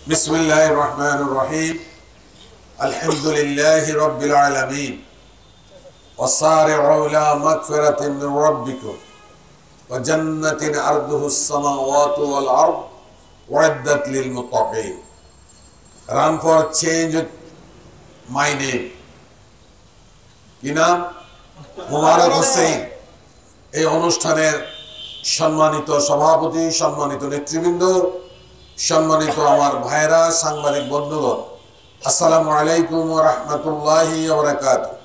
बिस्मिल्लाहिर रहमानिर रहीम अल्हम्दुलिल्लाहि रब्बिल आलमीन वस्सारि'ू इला मगफिरतिन मिन रब्बिकुम व जन्नतिन अर्दुहुस समावातु वल अर्द उ'इद्दत लिल मुत्तक़ीन। Run for change my name কি নাম? মোবারক হোসেন। এই অনুষ্ঠানের সম্মানিত সভাপতি, সম্মানিত নেতৃবৃন্দ, সম্মানিত আমার ভাইরা, সাংবাদিক বন্ধুগণ, আসসালামু আলাইকুম ওয়া রাহমাতুল্লাহি ওয়া বারাকাতুহু।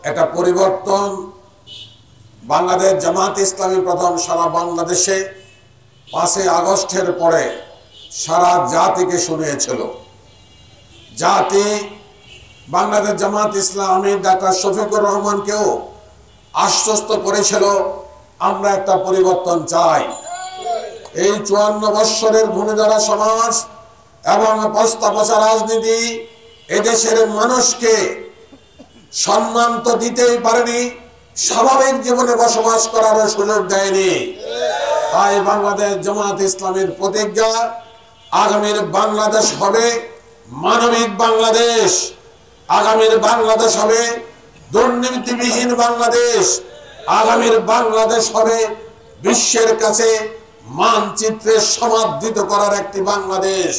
এটা পরিবর্তন বাংলাদেশ জামাত ইসলামী প্রথম সারা বাংলাদেশে 5 আগস্টের পরে সারা জাতিকে শুনিয়েছিল। জাতি বাংলাদেশ জামাত ইসলামী ডাক্তার শফিকুর রহমানকেও আশ্বস্ত করেছিল আমরা একটা পরিবর্তন চাই। এই 54 বছরের ভূমিধরা সমাজ এবং পস্তাপচা রাজনীতি এদেশের মানুষকে সম্মান তো দিতেই পারেনি, স্বাভাবিক জীবনে বসবাস করার সুযোগ দেয়নি। তাই বাংলাদেশ জামাত ইসলামীর প্রতিজ্ঞা, আগামীর বাংলাদেশ হবে মানবিক বাংলাদেশ, আগামীর বাংলাদেশ হবে দুর্নীতিবিহীন বাংলাদেশ, আগামীর বাংলাদেশ হবে বিশ্বের কাছে মানচিত্রে সমাদৃত করার একটি বাংলাদেশ।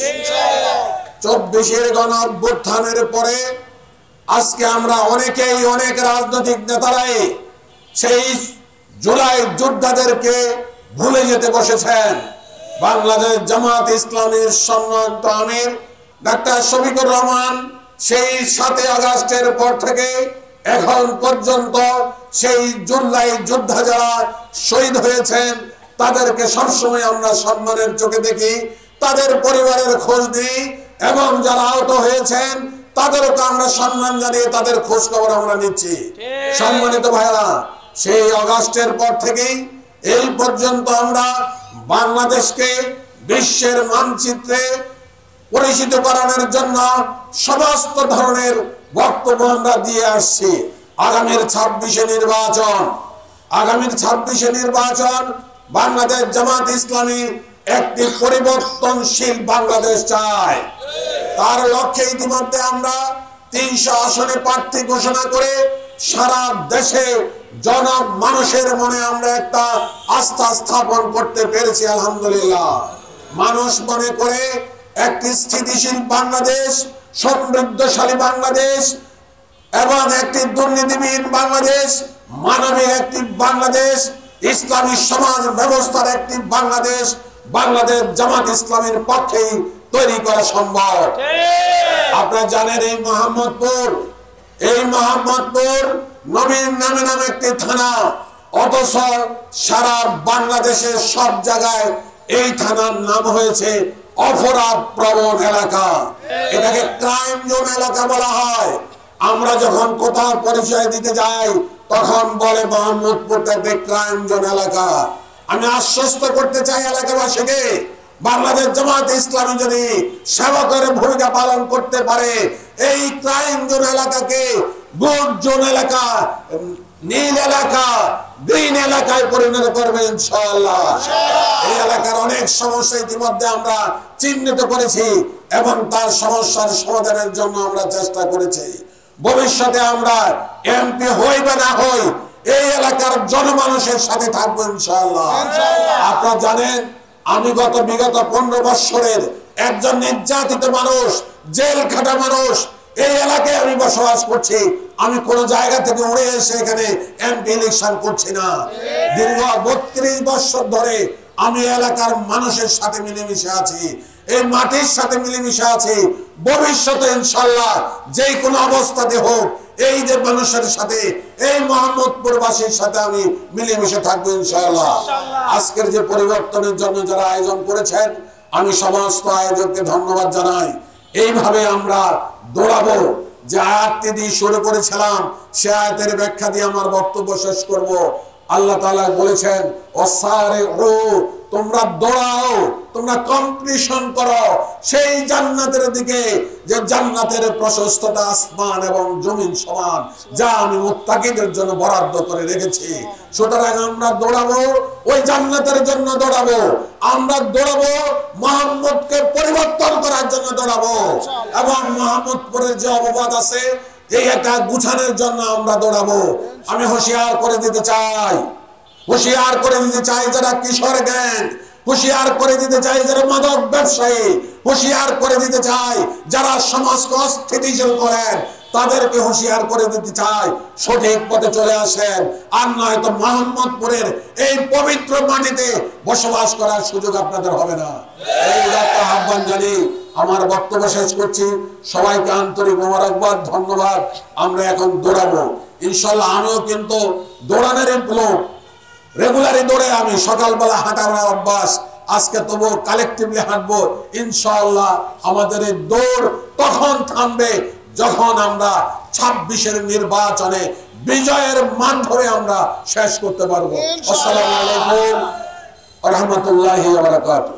24-এর গণ অভ্যুত্থানের পরে আজকে আমরা অনেকেই, অনেক রাজনৈতিক নেতারাই সেই জুলাই যোদ্ধাদেরকে ভুলে যেতে বসেছেন। বাংলাদেশ জামাত ইসলামীর সম্মানিত আমির ডাক্তার শফিকুর রহমান সেই 7 আগস্টের পর থেকে এখন পর্যন্ত সেই জুলাই যোদ্ধা যারা শহীদ হয়েছেন তাদেরকে সবসময় আমরা সম্মানের চোখে দেখি, তাদের পরিবারের খোঁজ নিই এবং যারা আহত হয়েছেন তাদেরকে আমরা সম্মান জানিয়ে তাদের খোঁজ খবর আমরা নিচ্ছি। সম্মানিত ভাইরা, সেই আগস্টের পর থেকেই এই পর্যন্ত আমরা বাংলাদেশকে বিশ্বের মানচিত্রে পরিচিত করানোর জন্য সমস্ত ধরনের বক্তব্য আমরা দিয়ে আসছি। আগামীর 26-এ নির্বাচন বাংলাদেশ জামাত ইসলামী একটি পরিবর্তনশীল বাংলাদেশ চায়। তার লক্ষ্যে ইতিমধ্যে আমরা 300 আসনে প্রার্থী ঘোষণা করে সারা দেশে জনমানুষের মনে আমরা একটা আস্থা স্থাপন করতে পেরেছি আলহামদুলিল্লাহ। মানুষ মনে করে একটি স্থিতিশীল বাংলাদেশ, সমৃদ্ধশালী বাংলাদেশ এবং একটি দুর্নীতিবিহীন বাংলাদেশ, মানবিক একটি বাংলাদেশ, ইসলামী সমাজ ব্যবস্থার একটি বাংলাদেশ বাংলাদেশ জামাত ইসলামের পক্ষেই তৈরি করা সম্ভব। আপনারা জানেন এই মোহাম্মদপুর নবীন নামে একটি থানা, অথচ সারা বাংলাদেশের সব জায়গায় এই থানার নাম হয়েছে অপরাধ প্রবণ এলাকা। এটাকে ক্রাইম জোন এলাকা বলা হয়। আমরা যখন কোথাও পরিচয় দিতে যাই তখন বলে মোহাম্মদপুরটা একটি ক্রাইম জোন এলাকা। আমি আশ্বস্ত করতে চাই এলাকাবাসীকে, বাংলাদেশ জামাত ইসলামী যদি সেবকের ভূমিকা পালন করতে পারে এই ক্রাইম জোন এলাকাকে গুড জোন এলাকা, নীল এলাকা, গ্রিন এলাকায় পরিণত করবে ইনশাআল্লাহ। এই এলাকার অনেক সমস্যা ইতিমধ্যে আমরা চিহ্নিত করেছি এবং তার সমস্যার সমাধানের জন্য আমরা চেষ্টা করেছি। ভবিষ্যতে আমরা এমপি হই বা না হই এই এলাকার জনমানুষের সাথে থাকবো ইনশাআল্লাহ। আপনারা জানেন আমি বিগত 15 বছরের একজন নির্যাতিত মানুষ, জেল খাটা মানুষ, এই এলাকায় আমি বসবাস করছি। আমি কোন জায়গা থেকে উড়ে এসে এখানে এমপি ইলেকশন করছি না। দীর্ঘ 32 বছর ধরে আমি এলাকার মানুষের সাথে মিলেমিশে আছি, এই মাটির সাথে মিলেমিশে আছি। ভবিষ্যতে ইনশাআল্লাহ যে কোনো অবস্থাতে হোক এই যে মানুষের সাথে, এই মোহাম্মদপুরবাসীর সাথে আমি মিলেমিশে থাকবো ইনশাআল্লাহ। আজকের যে পরিবর্তনের জন্য যারা আয়োজন করেছেন আমি সমস্ত আয়োজককে ধন্যবাদ জানাই। এইভাবে আমরা দৌড়াবো। যে আয়াতটি দিয়ে শুরু করেছিলাম সে আয়াতের ব্যাখ্যা দিয়ে আমার বক্তব্য শেষ করব। আল্লাহ তাআলা বলেছেন ওয়াসারিউ, তোমরা দৌড়াও, তোমরা কম্পিটিশন করো সেই জান্নাতের দিকে যে জান্নাতের প্রশস্ততা আসমান এবং জমিন সমান, যা আমি মুত্তাকিদের জন্য বরাদ্দ করে রেখেছি। সুতরাং আমরা দৌড়াবো ওই জান্নাতের জন্য, দৌড়াবো আমরা, দৌড়াবো মুহাম্মদকে দৌড়াবো এবং মোহাম্মদপুরের যে অপবাদ আছে এই একটা গুছানোর জন্য আমরা দৌড়াবো। আমি হুঁশিয়ার করে দিতে চাই, হুঁশিয়ার করে দিতে চাই যারা কিশোর গ্যাং, হুঁশিয়ার করে দিতে চাই যারা মাদক ব্যবসায়ী, হুঁশিয়ার করে দিতে চাই যারা সমাজকে অস্থিতিশীল করেন, তাদেরকে হুঁশিয়ার করে দিতে চাই সঠিক পথে চলে আসেন। আর নয়তো মোহাম্মদপুরের এই পবিত্র মাটিতে বসবাস করার সুযোগ আপনাদের হবে না। এই একটা আহ্বান জানি আমার বক্তব্য শেষ করছি। সবাইকে আন্তরিক মোবারকবাদ, ধন্যবাদ। আমরা এখন দৌড়াবো ইনশাল্লাহ। আমিও কিন্তু দৌড়ানোর লোক, রেগুলারই দৌড়ে, আমি সকালবেলা হাঁটার অভ্যাস, আজকে তবু কালেকটিভলি হাঁটবো ইনশাআল্লাহ। আমাদের এই দৌড় তখন থামবে যখন আমরা 26-এর নির্বাচনে বিজয়ের মাধ্যমে আমরা শেষ করতে পারবো। আসসালামু আলাইকুম ওয়া রাহমাতুল্লাহি ওয়া বারাকাতুহু।